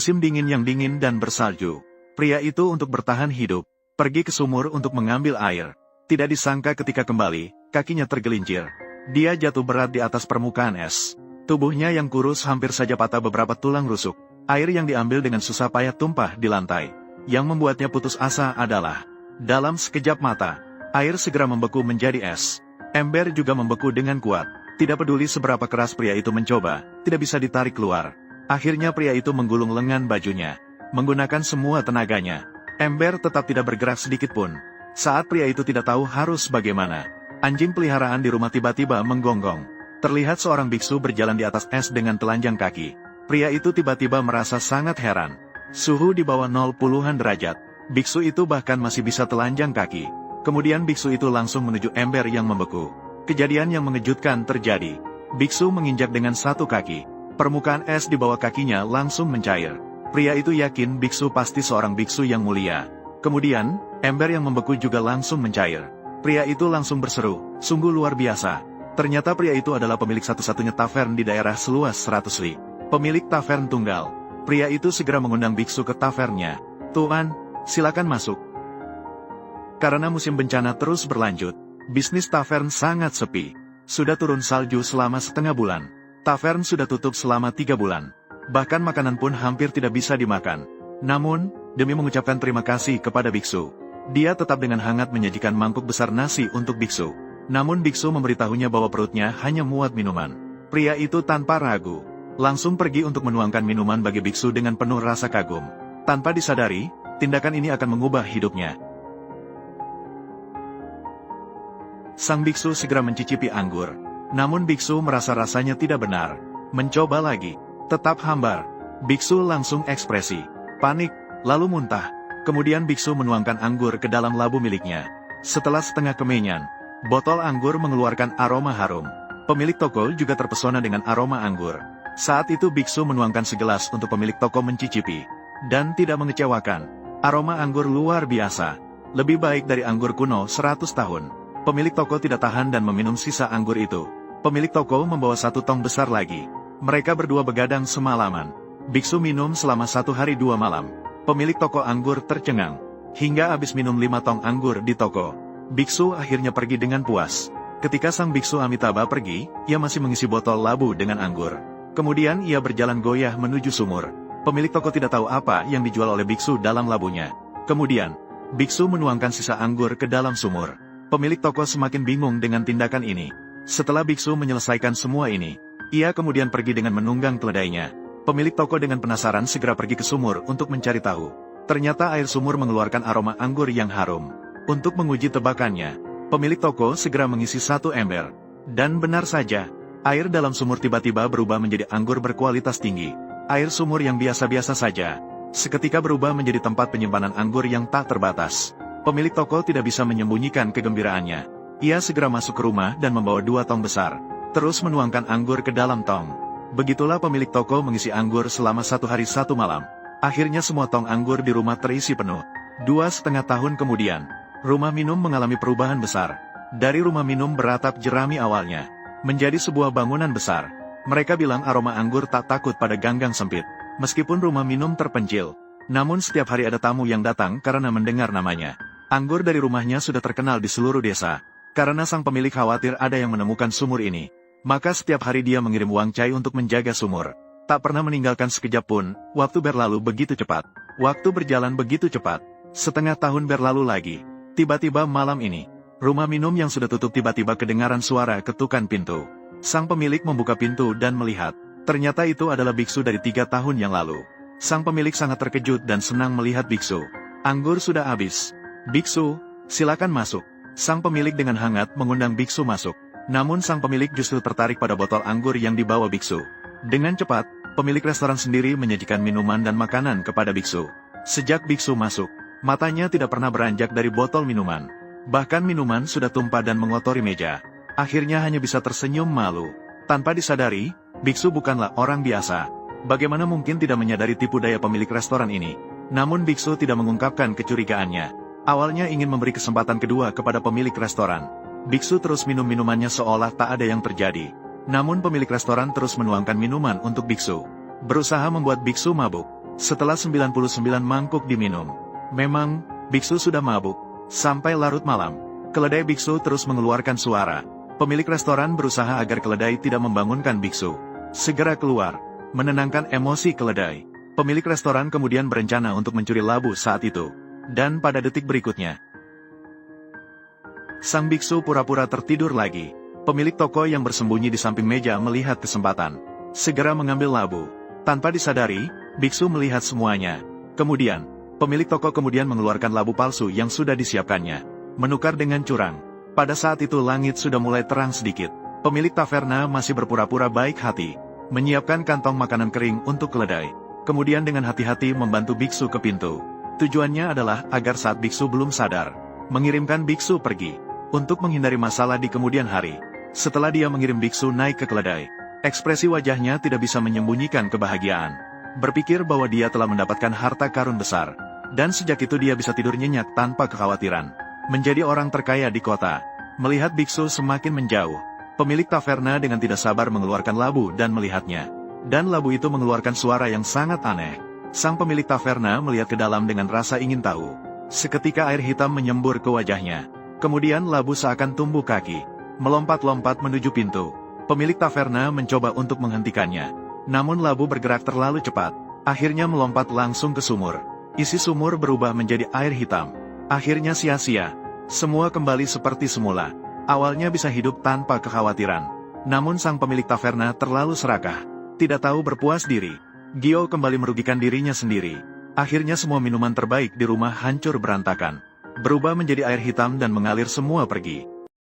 Musim dingin yang dingin dan bersalju. Pria itu untuk bertahan hidup, pergi ke sumur untuk mengambil air. Tidak disangka ketika kembali, kakinya tergelincir. Dia jatuh berat di atas permukaan es. Tubuhnya yang kurus hampir saja patah beberapa tulang rusuk. Air yang diambil dengan susah payah tumpah di lantai. Yang membuatnya putus asa adalah, dalam sekejap mata, air segera membeku menjadi es. Ember juga membeku dengan kuat. Tidak peduli seberapa keras pria itu mencoba, tidak bisa ditarik keluar. Akhirnya pria itu menggulung lengan bajunya. Menggunakan semua tenaganya. Ember tetap tidak bergerak sedikit pun. Saat pria itu tidak tahu harus bagaimana, anjing peliharaan di rumah tiba-tiba menggonggong. Terlihat seorang biksu berjalan di atas es dengan telanjang kaki. Pria itu tiba-tiba merasa sangat heran. Suhu di bawah 0 derajat. Biksu itu bahkan masih bisa telanjang kaki. Kemudian biksu itu langsung menuju ember yang membeku. Kejadian yang mengejutkan terjadi. Biksu menginjak dengan satu kaki. Permukaan es di bawah kakinya langsung mencair. Pria itu yakin biksu pasti seorang biksu yang mulia. Kemudian, ember yang membeku juga langsung mencair. Pria itu langsung berseru, sungguh luar biasa. Ternyata pria itu adalah pemilik satu-satunya tavern di daerah seluas 100 li. Pemilik tavern tunggal. Pria itu segera mengundang biksu ke tavernnya. Tuan, silakan masuk. Karena musim bencana terus berlanjut, bisnis tavern sangat sepi. Sudah turun salju selama setengah bulan. Tavern sudah tutup selama 3 bulan. Bahkan makanan pun hampir tidak bisa dimakan. Namun, demi mengucapkan terima kasih kepada biksu, dia tetap dengan hangat menyajikan mangkuk besar nasi untuk biksu. Namun biksu memberitahunya bahwa perutnya hanya muat minuman. Pria itu tanpa ragu, langsung pergi untuk menuangkan minuman bagi biksu dengan penuh rasa kagum. Tanpa disadari, tindakan ini akan mengubah hidupnya. Sang biksu segera mencicipi anggur. Namun biksu merasa rasanya tidak benar. Mencoba lagi. Tetap hambar. Biksu langsung ekspresi panik, lalu muntah. Kemudian biksu menuangkan anggur ke dalam labu miliknya. Setelah setengah kemenyan, botol anggur mengeluarkan aroma harum. Pemilik toko juga terpesona dengan aroma anggur. Saat itu biksu menuangkan segelas untuk pemilik toko mencicipi. Dan tidak mengecewakan. Aroma anggur luar biasa. Lebih baik dari anggur kuno 100 tahun. Pemilik toko tidak tahan dan meminum sisa anggur itu. Pemilik toko membawa 1 tong besar lagi. Mereka berdua begadang semalaman. Biksu minum selama 1 hari 2 malam. Pemilik toko anggur tercengang. Hingga habis minum 5 tong anggur di toko. Biksu akhirnya pergi dengan puas. Ketika sang biksu Amitabha pergi, ia masih mengisi botol labu dengan anggur. Kemudian ia berjalan goyah menuju sumur. Pemilik toko tidak tahu apa yang dijual oleh biksu dalam labunya. Kemudian, biksu menuangkan sisa anggur ke dalam sumur. Pemilik toko semakin bingung dengan tindakan ini. Setelah biksu menyelesaikan semua ini, ia kemudian pergi dengan menunggang keledainya. Pemilik toko dengan penasaran segera pergi ke sumur untuk mencari tahu. Ternyata air sumur mengeluarkan aroma anggur yang harum. Untuk menguji tebakannya, pemilik toko segera mengisi 1 ember. Dan benar saja, air dalam sumur tiba-tiba berubah menjadi anggur berkualitas tinggi. Air sumur yang biasa-biasa saja, seketika berubah menjadi tempat penyimpanan anggur yang tak terbatas. Pemilik toko tidak bisa menyembunyikan kegembiraannya. Ia segera masuk ke rumah dan membawa 2 tong besar, terus menuangkan anggur ke dalam tong. Begitulah pemilik toko mengisi anggur selama 1 hari 1 malam. Akhirnya semua tong anggur di rumah terisi penuh. 2,5 tahun kemudian, rumah minum mengalami perubahan besar. Dari rumah minum beratap jerami awalnya, menjadi sebuah bangunan besar. Mereka bilang aroma anggur tak takut pada ganggang sempit. Meskipun rumah minum terpencil, namun setiap hari ada tamu yang datang karena mendengar namanya. Anggur dari rumahnya sudah terkenal di seluruh desa. Karena sang pemilik khawatir ada yang menemukan sumur ini, maka setiap hari dia mengirim uang cai untuk menjaga sumur. Tak pernah meninggalkan sekejap pun. Waktu berlalu begitu cepat. Waktu berjalan begitu cepat. Setengah tahun berlalu lagi. Tiba-tiba malam ini, rumah minum yang sudah tutup tiba-tiba kedengaran suara ketukan pintu. Sang pemilik membuka pintu dan melihat. Ternyata itu adalah biksu dari 3 tahun yang lalu. Sang pemilik sangat terkejut dan senang melihat biksu. Anggur sudah habis. Biksu, silakan masuk. Sang pemilik dengan hangat mengundang biksu masuk. Namun sang pemilik justru tertarik pada botol anggur yang dibawa biksu. Dengan cepat, pemilik restoran sendiri menyajikan minuman dan makanan kepada biksu. Sejak biksu masuk, matanya tidak pernah beranjak dari botol minuman. Bahkan minuman sudah tumpah dan mengotori meja. Akhirnya hanya bisa tersenyum malu. Tanpa disadari, biksu bukanlah orang biasa. Bagaimana mungkin tidak menyadari tipu daya pemilik restoran ini? Namun biksu tidak mengungkapkan kecurigaannya. Awalnya ingin memberi kesempatan kedua kepada pemilik restoran. Biksu terus minum minumannya seolah tak ada yang terjadi. Namun pemilik restoran terus menuangkan minuman untuk biksu. Berusaha membuat biksu mabuk. Setelah 99 mangkuk diminum, memang, biksu sudah mabuk. Sampai larut malam, keledai biksu terus mengeluarkan suara. Pemilik restoran berusaha agar keledai tidak membangunkan biksu. Segera keluar, menenangkan emosi keledai. Pemilik restoran kemudian berencana untuk mencuri labu saat itu. Dan pada detik berikutnya, sang biksu pura-pura tertidur lagi. Pemilik toko yang bersembunyi di samping meja melihat kesempatan. Segera mengambil labu. Tanpa disadari, biksu melihat semuanya. Kemudian, pemilik toko kemudian mengeluarkan labu palsu yang sudah disiapkannya. Menukar dengan curang. Pada saat itu langit sudah mulai terang sedikit. Pemilik taverna masih berpura-pura baik hati. Menyiapkan kantong makanan kering untuk keledai. Kemudian dengan hati-hati membantu biksu ke pintu. Tujuannya adalah agar saat biksu belum sadar, mengirimkan biksu pergi. Untuk menghindari masalah di kemudian hari. Setelah dia mengirim biksu naik ke keledai, ekspresi wajahnya tidak bisa menyembunyikan kebahagiaan. Berpikir bahwa dia telah mendapatkan harta karun besar. Dan sejak itu dia bisa tidur nyenyak tanpa kekhawatiran. Menjadi orang terkaya di kota. Melihat biksu semakin menjauh, pemilik taverna dengan tidak sabar mengeluarkan labu dan melihatnya. Dan labu itu mengeluarkan suara yang sangat aneh. Sang pemilik taverna melihat ke dalam dengan rasa ingin tahu. Seketika air hitam menyembur ke wajahnya. Kemudian labu seakan tumbuh kaki, melompat-lompat menuju pintu. Pemilik taverna mencoba untuk menghentikannya. Namun labu bergerak terlalu cepat. Akhirnya melompat langsung ke sumur. Isi sumur berubah menjadi air hitam. Akhirnya sia-sia. Semua kembali seperti semula. Awalnya bisa hidup tanpa kekhawatiran. Namun sang pemilik taverna terlalu serakah. Tidak tahu berpuas diri. Gio kembali merugikan dirinya sendiri. Akhirnya semua minuman terbaik di rumah hancur berantakan. Berubah menjadi air hitam dan mengalir semua pergi.